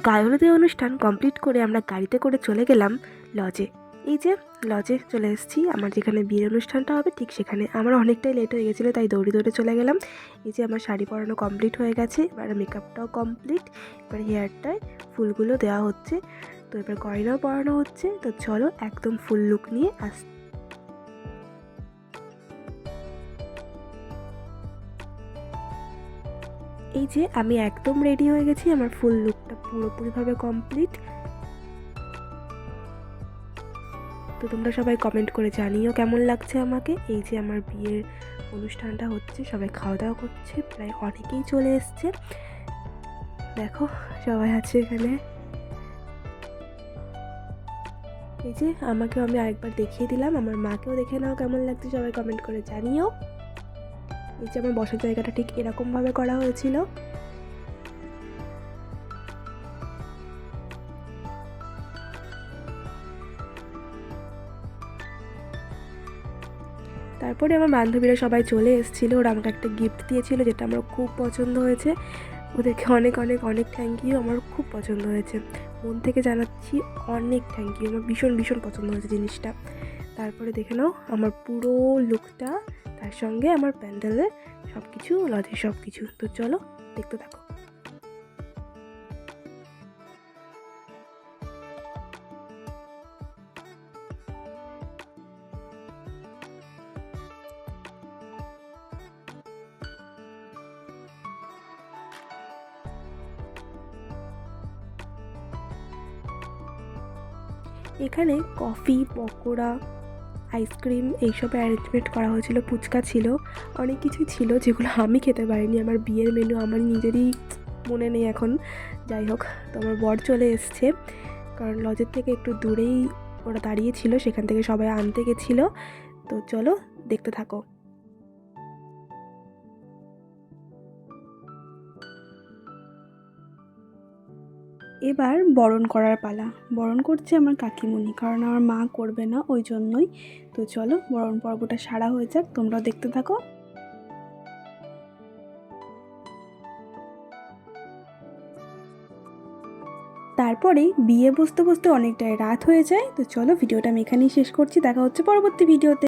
গায়ে হলুদের অনুষ্ঠান কমপ্লিট করে আমরা গাড়িতে করে চলে গেলাম লজে। এই যে লজে চলে এসেছি, আমার যেখানে বিয়ের অনুষ্ঠানটা হবে ঠিক সেখানে। আমার অনেকটাই লেট হয়ে গেছিলো, তাই দৌড়ে দৌড়ে চলে গেলাম। এই যে আমার শাড়ি পরানো কমপ্লিট হয়ে গেছে, এবার মেকআপটাও কমপ্লিট, এবার হেয়ারটায় ফুলগুলো দেওয়া হচ্ছে, তো এবার গয়নাও পরানো হচ্ছে। তো চলো একদম ফুল লুক নিয়ে এই যে আমি একদম রেডি হয়ে গেছি, আমার ফুল লুকটা পুরোপুরিভাবে কমপ্লিট। তো তোমরা সবাই কমেন্ট করে জানিও কেমন লাগছে আমাকে। এই যে আমার বিয়ের অনুষ্ঠানটা হচ্ছে, সবাই খাওয়া দাওয়া করছে, প্রায় অনেকেই চলে এসছে, দেখো সবাই আছে এখানে। এই যে আমাকেও আমি আরেকবার দেখিয়ে দিলাম, আমার মাকেও দেখে নাও কেমন লাগছে, সবাই কমেন্ট করে জানিও। এই যে আমার বসার জায়গাটা ঠিক এরকমভাবে করা হয়েছিল। তারপরে আমার বান্ধবীরা সবাই চলে এসেছিলো, ওরা আমাকে একটা গিফট দিয়েছিল যেটা আমার খুব পছন্দ হয়েছে। ওদেরকে অনেক অনেক অনেক থ্যাংক ইউ, আমার খুব পছন্দ হয়েছে, মন থেকে জানাচ্ছি অনেক থ্যাংক ইউ, আমার ভীষণ ভীষণ পছন্দ হয়েছে জিনিসটা। তারপরে দেখে নাও আমার পুরো লুকটা, তার সঙ্গে আমার প্যান্ডেলের সব কিছু, লজের সব কিছু। তো চলো দেখতে থাকো। এখানে কফি, পকোড়া, আইসক্রিম এইসব অ্যারেঞ্জমেন্ট করা হয়েছিল, ফুচকা ছিল, অনেক কিছুই ছিল যেগুলো আমি খেতে পারিনি। আমার বিয়ের মেনু আমার নিজেরই মনে নেই এখন। যাই হোক, তো আমার বর চলে এসছে, কারণ লজের থেকে একটু দূরেই ওরা দাঁড়িয়েছিল, সেখান থেকে সবাই আনতে গেছিলো। তো চলো দেখতে থাকো। এবার বরণ করার পালা। বরণ করছে আমার কাকিমণি, কারণ আমার মা করবে না, ওই জন্যই। তো চলো বরণ পর্বটা সারা হয়ে যাক, তোমরাও দেখতে থাকো। তারপরে বিয়ে বসতে বসতে অনেকটাই রাত হয়ে যায়। তো চলো ভিডিওটা আমি এখানেই শেষ করছি, দেখা হচ্ছে পরবর্তী ভিডিওতে।